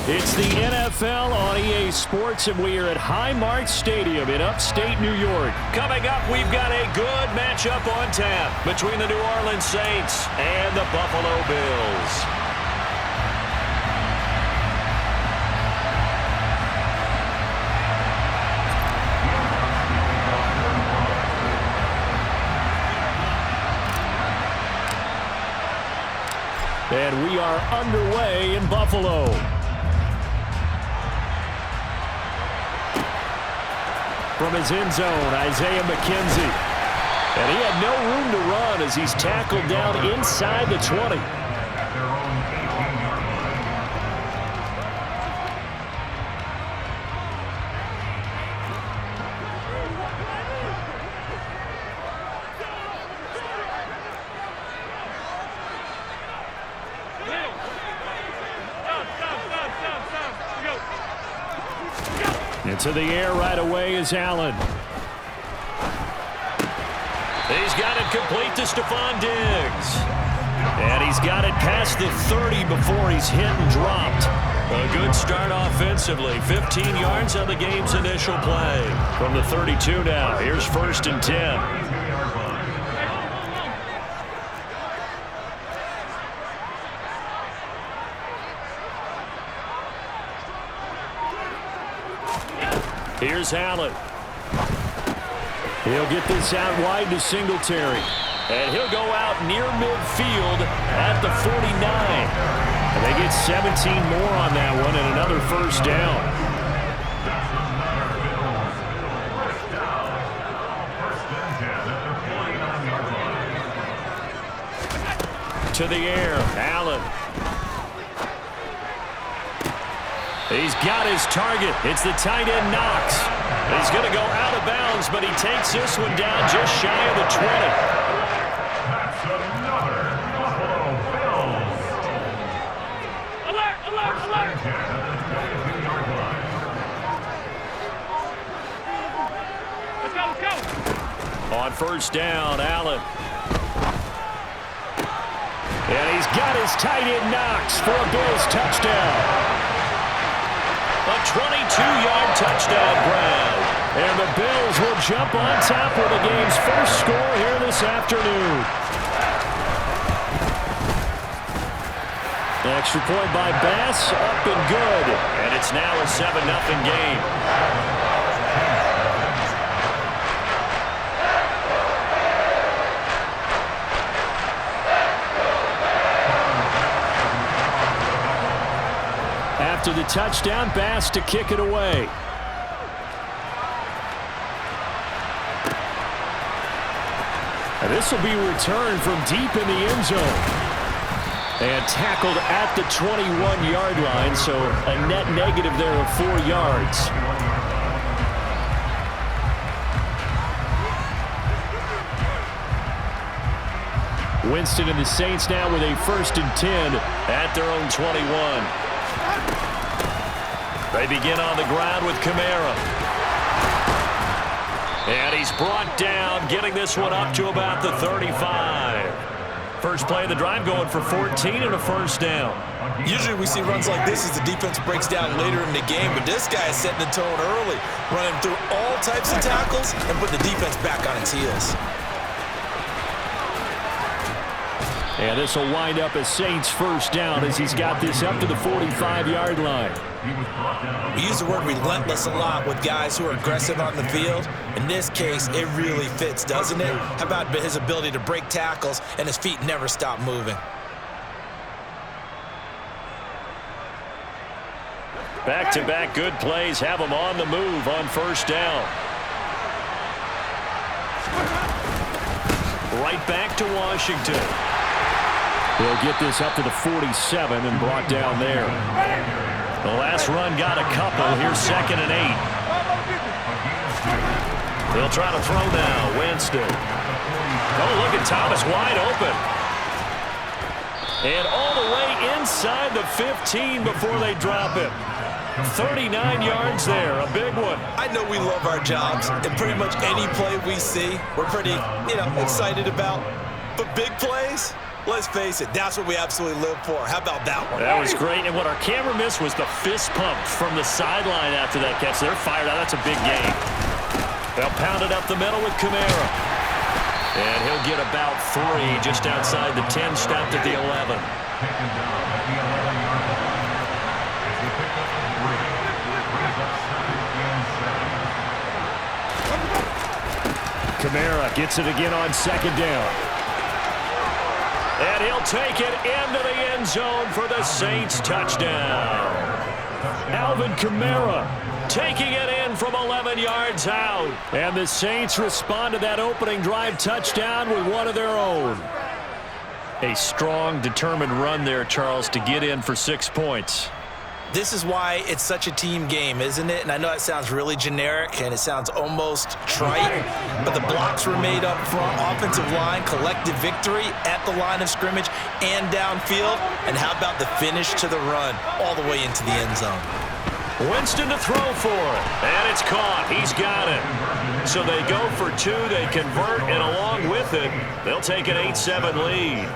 It's the NFL on EA Sports, and we are at Highmark Stadium in upstate New York. Coming up, we've got a good matchup on tap between the New Orleans Saints and the Buffalo Bills. And we are underway in Buffalo. From his end zone, Isaiah McKenzie. And he had no room to run as he's tackled down inside the 20. Into the air right away is Allen. He's got it complete to Stephon Diggs. And he's got it past the 30 before he's hit and dropped. A good start offensively. 15 yards on the game's initial play. From the 32 now, here's 1st and 10. Here's Allen. He'll get this out wide to Singletary. And he'll go out near midfield at the 49. And they get 17 more on that one and another 1st down. To the air, Allen. He's got his target. It's the tight end Knox. He's going to go out of bounds, but he takes this one down just shy of the 20. That's another Buffalo Bills. Alert, alert, alert. Let's go, let's go. On 1st down, Allen. And he's got his tight end Knox for a Bills touchdown. A 22-yard touchdown grab. And the Bills will jump on top with the game's first score here this afternoon. Extra point by Bass, up and good. And it's now a 7-0 game. After the touchdown, Bass to kick it away. And this will be returned from deep in the end zone. And tackled at the 21-yard line, so a net negative there of 4 yards. Winston and the Saints now with a 1st and 10 at their own 21. They begin on the ground with Kamara. And he's brought down, getting this one up to about the 35. First play of the drive going for 14 and a 1st down. Usually we see runs like this as the defense breaks down later in the game, but this guy is setting the tone early, running through all types of tackles and putting the defense back on its heels. And this will wind up as Saints' 1st down as he's got this up to the 45-yard line. We use the word relentless a lot with guys who are aggressive on the field. In this case, it really fits, doesn't it? How about his ability to break tackles and his feet never stop moving? Back-to-back good plays have him on the move on 1st down. Right back to Washington. He'll get this up to the 47 and brought down there. The last run got a couple. Here's 2nd and 8. They'll try to throw now. Winston. Oh, look at Thomas wide open. And all the way inside the 15 before they drop it. 39 yards there, a big one. I know we love our jobs, and pretty much any play we see, we're pretty, excited about. But big plays, let's face it, that's what we absolutely live for. How about that one? That was great, and what our camera missed was the fist pump from the sideline after that catch. They're fired out. That's a big game. They'll pound it up the middle with Kamara. And he'll get about 3 just outside the 10, stopped at the 11. Kamara gets it again on second down. And he'll take it into the end zone for the Saints touchdown. Alvin Kamara taking it in from 11 yards out. And the Saints respond to that opening drive touchdown with one of their own. A strong, determined run there, Charles, to get in for 6 points. This is why it's such a team game, isn't it? And I know it sounds really generic and it sounds almost trite, but the blocks were made up front, offensive line, collective victory at the line of scrimmage and downfield. And how about the finish to the run all the way into the end zone? Winston to throw for it, and it's caught. He's got it. So they go for 2, they convert, and along with it, they'll take an 8-7 lead.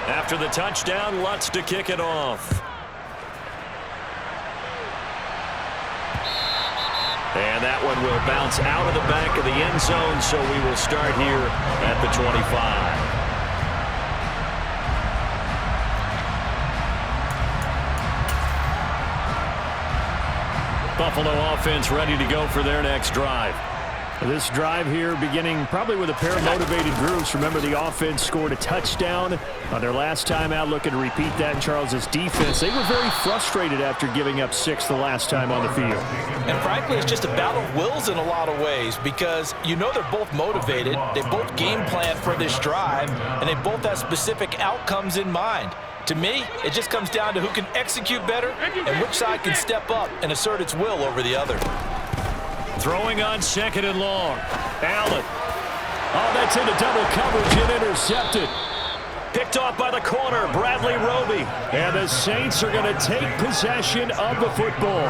After the touchdown, Lutz to kick it off. And that one will bounce out of the back of the end zone, so we will start here at the 25. Buffalo offense ready to go for their next drive. This drive here beginning probably with a pair of motivated groups. Remember, the offense scored a touchdown on their last time out, looking to repeat that in Charles's defense. They were very frustrated after giving up 6 the last time on the field. And frankly, it's just a battle of wills in a lot of ways because you know they're both motivated. They both game plan for this drive, and they both have specific outcomes in mind. To me, it just comes down to who can execute better and which side can step up and assert its will over the other. Throwing on 2nd and long. Allen. Oh, that's into double coverage and intercepted. Picked off by the corner, Bradley Roby. And the Saints are going to take possession of the football.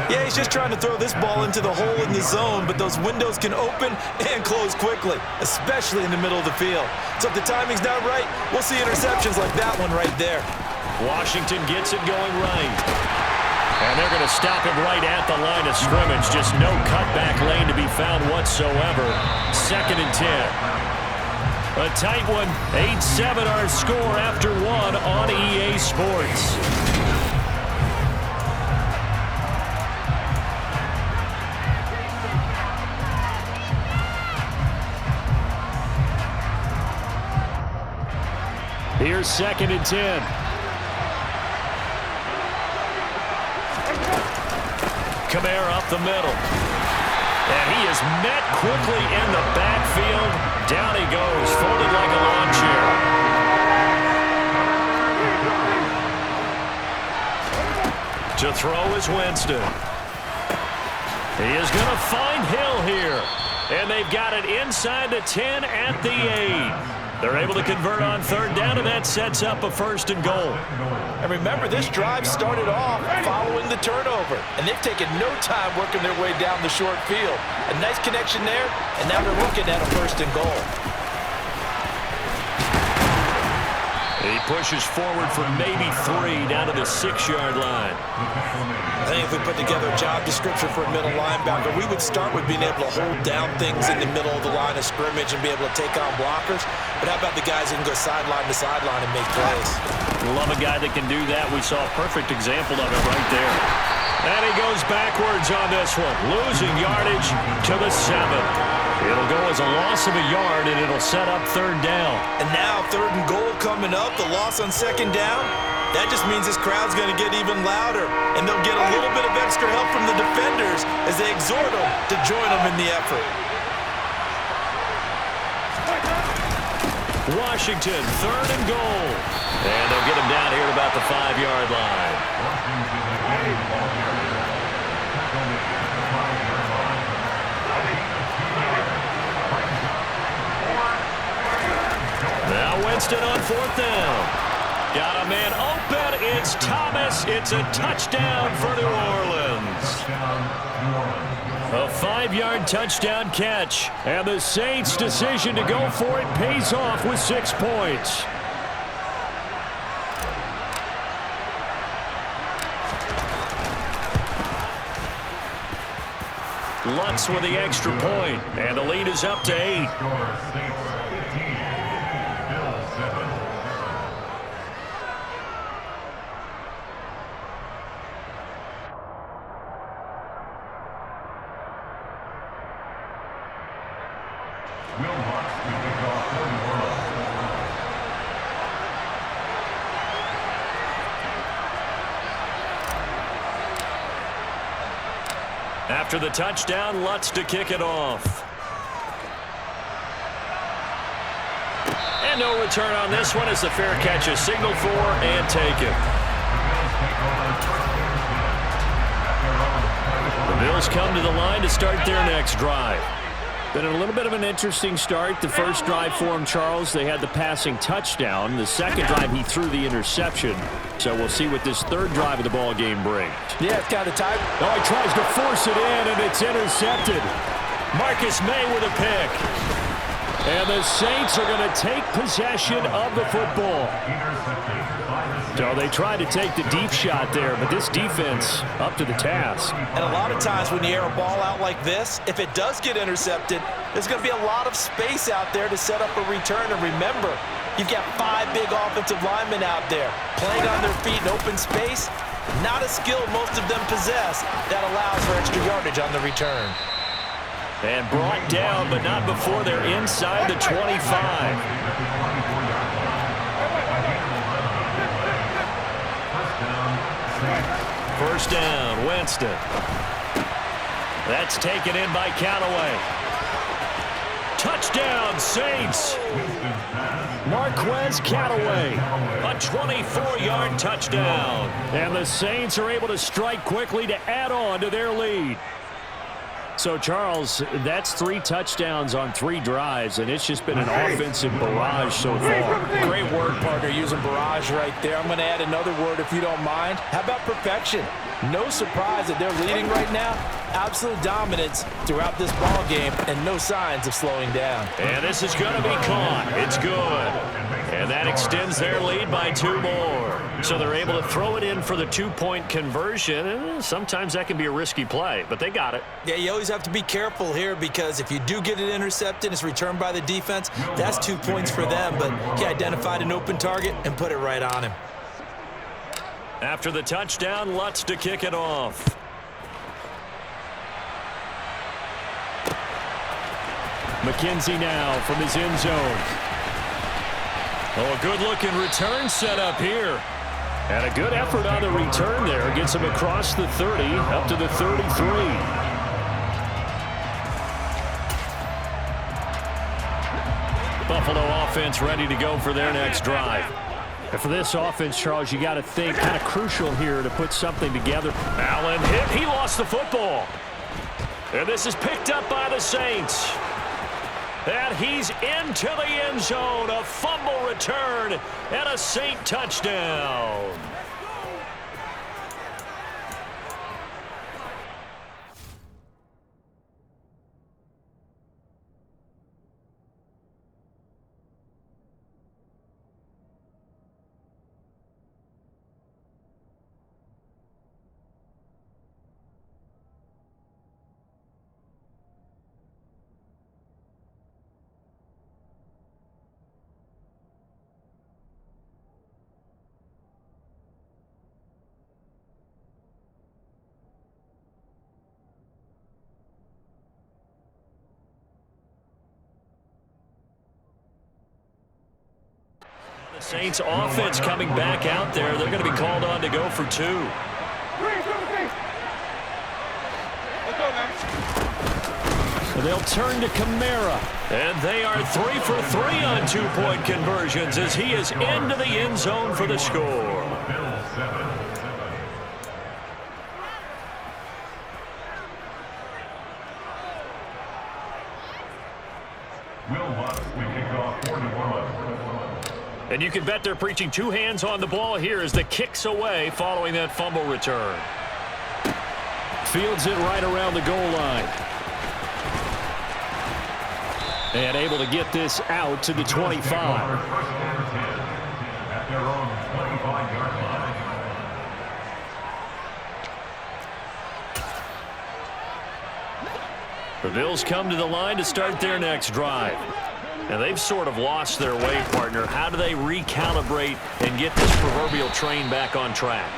Yeah, he's just trying to throw this ball into the hole in the zone, but those windows can open and close quickly, especially in the middle of the field. So if the timing's not right, we'll see interceptions like that one right there. Washington gets it going right. And they're going to stop him right at the line of scrimmage. Just no cutback lane to be found whatsoever. 2nd and 10. A tight one. 8-7 our score after 1 on EA Sports. Here's 2nd and 10. Kamara up the middle. And he is met quickly in the backfield. Down he goes, folded like a lawn chair. To throw is Winston. He is going to find Hill here. And they've got it inside the 10 at the 8. They're able to convert on 3rd down, and that sets up a 1st and goal. And remember, this drive started off following the turnover, and they've taken no time working their way down the short field. A nice connection there, and now they're looking at a 1st and goal. He pushes forward for maybe 3 down to the 6-yard line. I think if we put together a job description for a middle linebacker, we would start with being able to hold down things in the middle of the line of scrimmage and be able to take on blockers. But how about the guys who can go sideline to sideline and make plays? Love a guy that can do that. We saw a perfect example of it right there. And he goes backwards on this one, losing yardage to the 7. It'll go as a loss of a yard, and it'll set up 3rd down. And now 3rd and goal coming up, the loss on 2nd down. That just means this crowd's going to get even louder, and they'll get a little bit of extra help from the defenders as they exhort them to join them in the effort. Washington, 3rd and goal. And they'll get him down here at about the 5-yard line. Now Winston on 4th down. Got a man open. It's Thomas. It's a touchdown for New Orleans. A 5-yard touchdown catch. And the Saints' decision to go for it pays off with 6 points. Lutz with the extra point, and the lead is up to 8. After the touchdown, Lutz to kick it off. And no return on this one as the fair catch is signaled for and taken. The Bills come to the line to start their next drive. Been a little bit of an interesting start. The first drive for him, Charles, they had the passing touchdown. The second drive, he threw the interception. So we'll see what this third drive of the ball game brings. Yeah, it's kind of tight. Oh, he tries to force it in, and it's intercepted. Marcus May with a pick. And the Saints are going to take possession of the football. So they tried to take the deep shot there, but this defense up to the task. And a lot of times when you air a ball out like this, if it does get intercepted, there's going to be a lot of space out there to set up a return. And remember, you've got 5 big offensive linemen out there playing on their feet in open space. Not a skill most of them possess that allows for extra yardage on the return. And brought down, but not before they're inside the 25. First down, Winston. That's taken in by Callaway. Touchdown, Saints. Marquez Callaway. A 24-yard touchdown. And the Saints are able to strike quickly to add on to their lead. So, Charles, that's 3 touchdowns on 3 drives, and it's just been an offensive barrage so far. Great work, partner, using barrage right there. I'm going to add another word if you don't mind. How about perfection? No surprise that they're leading right now. Absolute dominance throughout this ball game and no signs of slowing down. And this is going to be caught. It's good. And that extends their lead by 2 more. So they're able to throw it in for the 2-point conversion. And sometimes that can be a risky play, but they got it. Yeah, you always have to be careful here because if you do get it intercepted, it's returned by the defense. That's 2 points for them, but he identified an open target and put it right on him. After the touchdown, Lutz to kick it off. McKenzie now from his end zone. Oh, a good-looking return set up here. And a good effort on the return there. Gets him across the 30, up to the 33. Buffalo offense ready to go for their next drive. And for this offense, Charles, you got to think kind of crucial here to put something together. Allen hit. He lost the football. And this is picked up by the Saints. And he's into the end zone. A fumble return and a Saint touchdown. The Saints offense coming back out there. They're going to be called on to go for 2. So they'll turn to Kamara. And they are 3 for 3 on 2-point conversions as he is into the end zone for the score. And you can bet they're preaching 2 hands on the ball here as the kick's away following that fumble return. fields it right around the goal line. And able to get this out to the 25. At their own 25-yard line. The Bills come to the line to start their next drive. And they've sort of lost their way, partner. How do they recalibrate and get this proverbial train back on track?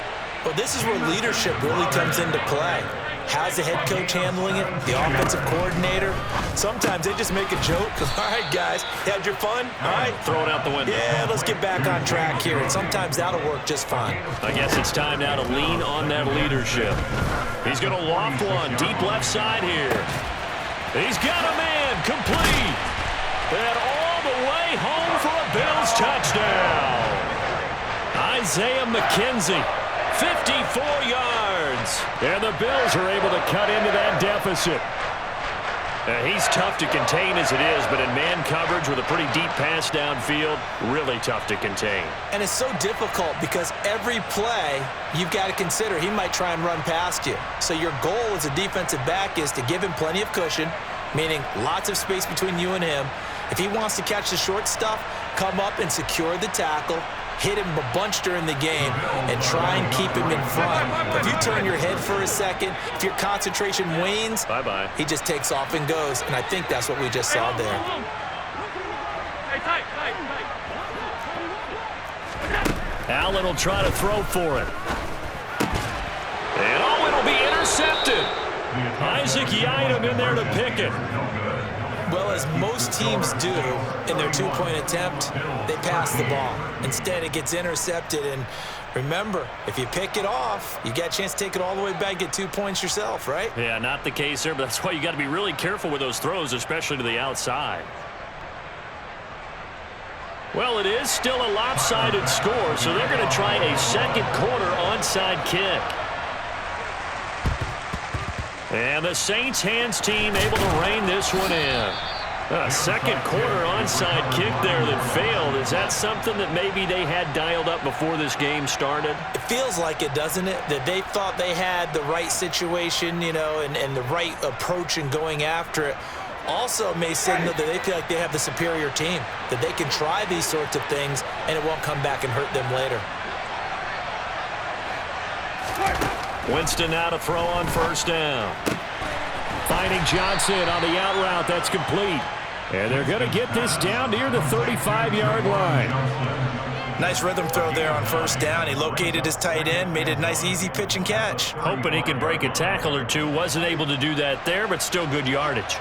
Well, this is where leadership really comes into play. How's the head coach handling it? The offensive coordinator? Sometimes they just make a joke. All right, guys, had your fun? All right. Throw it out the window. Yeah, let's get back on track here. And sometimes that'll work just fine. I guess it's time now to lean on that leadership. He's going to loft one deep left side here. He's got a man complete. And all the way home for a Bills touchdown. Isaiah McKenzie, 54 yards. And the Bills are able to cut into that deficit. He's tough to contain as it is, but in man coverage with a pretty deep pass downfield, really tough to contain. And it's so difficult because every play you've got to consider he might try and run past you. So your goal as a defensive back is to give him plenty of cushion, meaning lots of space between you and him. If he wants to catch the short stuff, come up and secure the tackle, hit him a bunch during the game, and try and keep him in front. If you turn your head for a second, if your concentration wanes, bye-bye. He just takes off and goes, and I think that's what we just saw there. Hey, tight. Allen will try to throw for it. And oh, it'll be intercepted. Isaac Yiadom in there to pick it. Well, as most teams do in their two-point attempt, they pass the ball. Instead, it gets intercepted. And remember, if you pick it off, you got a chance to take it all the way back, get 2 points yourself, right? Yeah, not the case there, but that's why you got to be really careful with those throws, especially to the outside. Well, it is still a lopsided score, so they're going to try a second quarter onside kick. And the Saints hands team able to rein this one in. A second quarter onside kick there that failed. Is that something that maybe they had dialed up before this game started? It feels like it, doesn't it? That they thought they had the right situation, you know, and the right approach in going after it. Also may signal that they feel like they have the superior team, that they can try these sorts of things and it won't come back and hurt them later. Winston now to throw on first down. Finding Johnson on the out route. That's complete. And they're going to get this down near the 35-yard line. Nice rhythm throw there on first down. He located his tight end, made it a nice easy pitch and catch. Hoping he can break a tackle or two. Wasn't able to do that there, but still good yardage.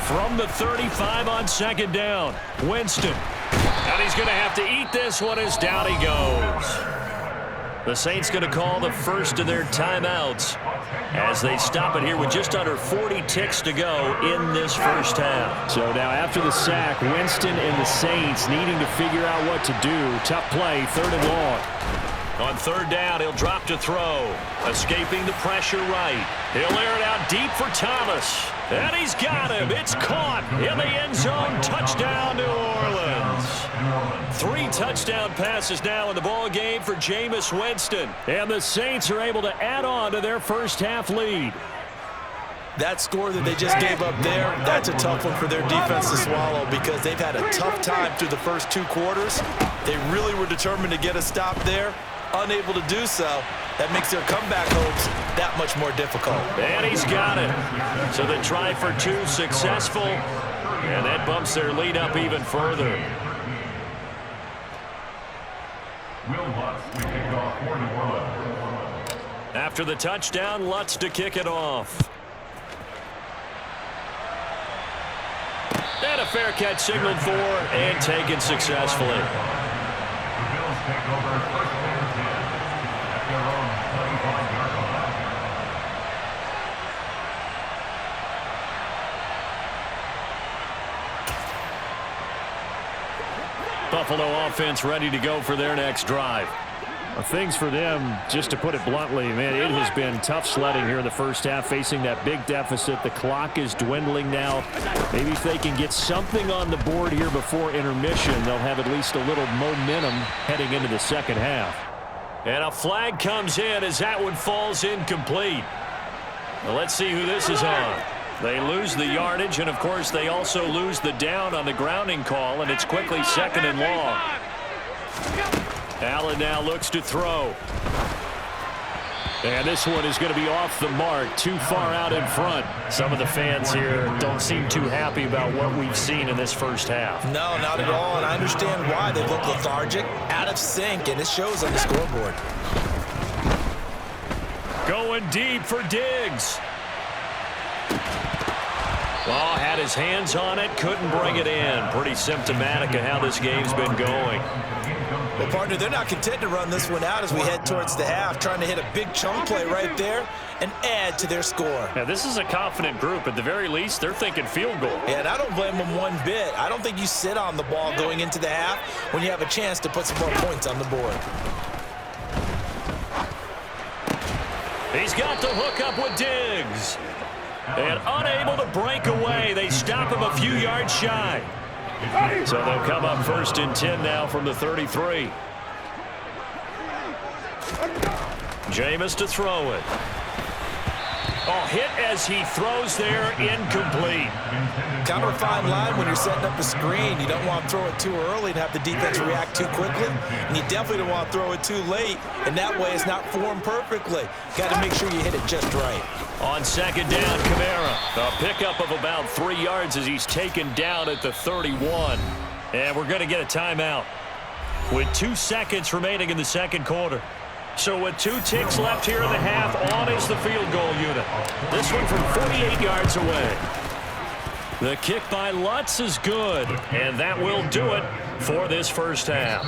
From the 35 on second down, Winston. And he's going to have to eat this one as down he goes. The Saints going to call the first of their timeouts as they stop it here with just under 40 ticks to go in this first half. So now after the sack, Winston and the Saints needing to figure out what to do. Tough play, third and long. On third down, he'll drop to throw. Escaping the pressure right. He'll air it out deep for Thomas. And he's got him. It's caught in the end zone. Touchdown, New Orleans. 3 touchdown passes now in the ball game for Jameis Winston. And the Saints are able to add on to their first half lead. That score that they just gave up there, that's a tough one for their defense to swallow because they've had a tough time through the first 2 quarters. They really were determined to get a stop there. Unable to do so. That makes their comeback hopes that much more difficult. And he's got it. So the try for 2 successful. And that bumps their lead up even further. Will Lutz to kick off for New Orleans. After the touchdown, Lutz to kick it off. And a fair catch signaled for and taken successfully. The Bills take over first and 10 at their own 25-yard line. Buffalo offense ready to go for their next drive. Things for them, just to put it bluntly, man, it has been tough sledding here in the first half, facing that big deficit. The clock is dwindling now. Maybe if they can get something on the board here before intermission, they'll have at least a little momentum heading into the second half. And a flag comes in as that one falls incomplete. Well, let's see who this is on. They lose the yardage, and, of course, they also lose the down on the grounding call, and it's quickly 2nd and long. Allen now looks to throw. And this one is going to be off the mark, too far out in front. Some of the fans here don't seem too happy about what we've seen in this first half. No, not at all, and I understand why. They look lethargic, out of sync, and it shows on the scoreboard. Going deep for Diggs. Oh, had his hands on it, couldn't bring it in. Pretty symptomatic of how this game's been going. Well, partner, they're not content to run this one out as we head towards the half, trying to hit a big chunk play right there and add to their score. Now, this is a confident group. At the very least, they're thinking field goal. Yeah, and I don't blame them one bit. I don't think you sit on the ball going into the half when you have a chance to put some more points on the board. He's got the hook up with Diggs. And unable to break away. They stop him a few yards shy. So they'll come up 1st and 10 now from the 33. Jameis to throw it. Oh, hit as he throws there, incomplete. Kind of a fine line when you're setting up a screen. You don't want to throw it too early and have the defense react too quickly. And you definitely don't want to throw it too late. And that way it's not formed perfectly. Got to make sure you hit it just right. On 2nd down, Kamara. A pickup of about 3 yards as he's taken down at the 31. And we're going to get a timeout with 2 seconds remaining in the second quarter. So with 2 ticks left here in the half, on is the field goal unit. This one from 48 yards away. The kick by Lutz is good, and that will do it for this first half.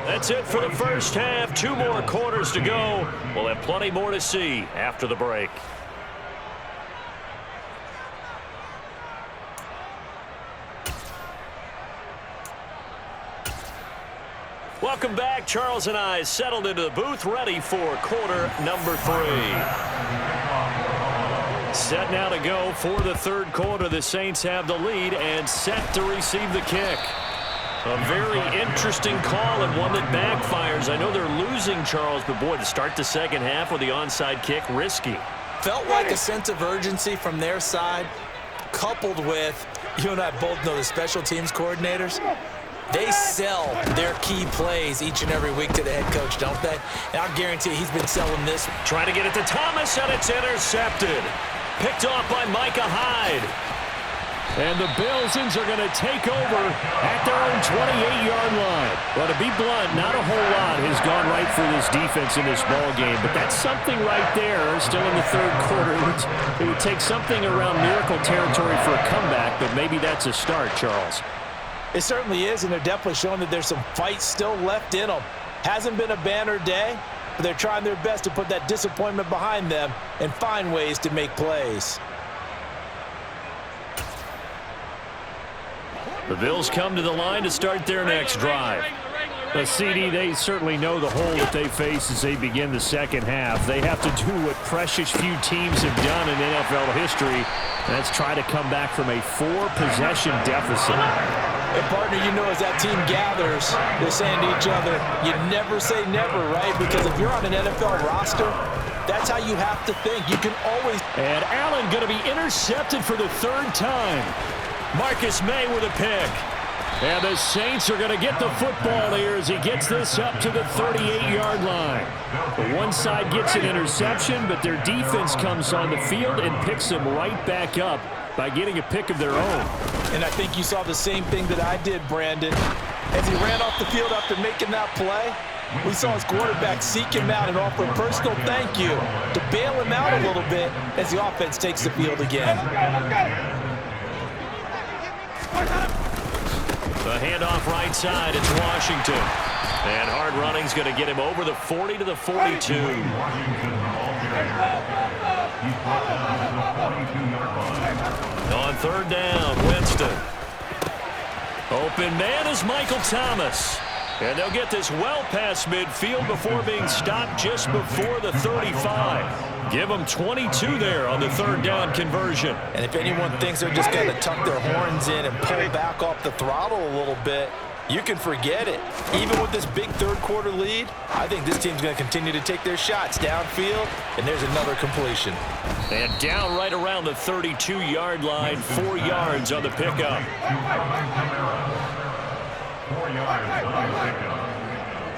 That's it for the first half. 2 more quarters to go. We'll have plenty more to see after the break. Welcome back. Charles and I settled into the booth, ready for quarter number 3. Set now to go for the third quarter. The Saints have the lead and set to receive the kick. A very interesting call and one that backfires. I know they're losing, Charles, but boy, to start the second half with the onside kick, risky. Felt like a sense of urgency from their side, coupled with, you and I both know the special teams coordinators. They sell their key plays each and every week to the head coach, don't they? And I guarantee he's been selling this. Trying to get it to Thomas, and it's intercepted. Picked off by Micah Hyde. And the Bills are going to take over at their own 28-yard line. Well, to be blunt, not a whole lot has gone right for this defense in this ball game, but that's something right there. Still in the third quarter. It would take something around miracle territory for a comeback, but maybe that's a start, Charles. It certainly is, and they're definitely showing that there's some fight still left in them. Hasn't been a banner day, but they're trying their best to put that disappointment behind them and find ways to make plays. The Bills come to the line to start their next drive. The CD, they certainly know the hole that they face as they begin the second half. They have to do what precious few teams have done in NFL history, and that's try to come back from a 4-possession deficit. And partner, you know, as that team gathers, they're saying to each other, you never say never, right? Because if you're on an NFL roster, that's how you have to think. You can always. And Allen going to be intercepted for the 3rd time. Marcus May with a pick. And the Saints are going to get the football here as he gets this up to the 38-yard line. The one side gets an interception, but their defense comes on the field and picks them right back up by getting a pick of their own. And I think you saw the same thing that I did, Brandon. As he ran off the field after making that play, we saw his quarterback seek him out and offer a personal thank you to bail him out a little bit as the offense takes the field again. The handoff right side, it's Washington. And hard running's going to get him over the 40 to the 42. On 3rd down, Winston. Open man is Michael Thomas. And they'll get this well past midfield before being stopped just before the 35. Give them 22 there on the third down conversion. And if anyone thinks they're just going to tuck their horns in and pull back off the throttle a little bit, you can forget it. Even with this big third-quarter lead, I think this team's going to continue to take their shots downfield, and there's another completion. And down right around the 32-yard line, 4 yards on the pickup. 4 yards on the pickup.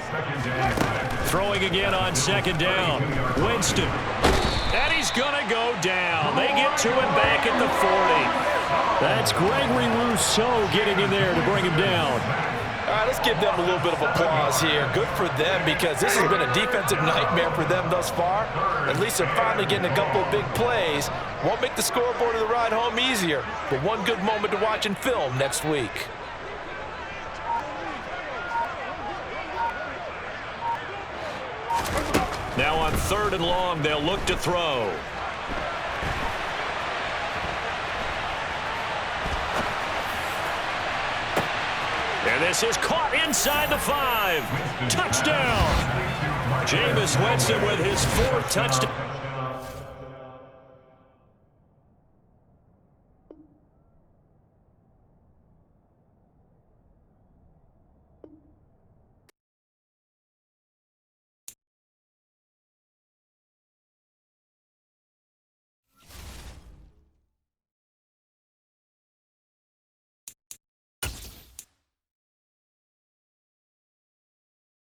Second down. Throwing again on second down. Winston. And he's going to go down. They get to him back at the 40. That's Gregory Rousseau getting in there to bring him down. All right, let's give them a little bit of applause here. Good for them, because this has been a defensive nightmare for them thus far. At least they're finally getting a couple of big plays. Won't make the scoreboard of the ride home easier, but one good moment to watch in film next week. Now on 3rd and long, they'll look to throw. And this is caught inside the 5. Touchdown! Jameis Winston with his 4th touchdown.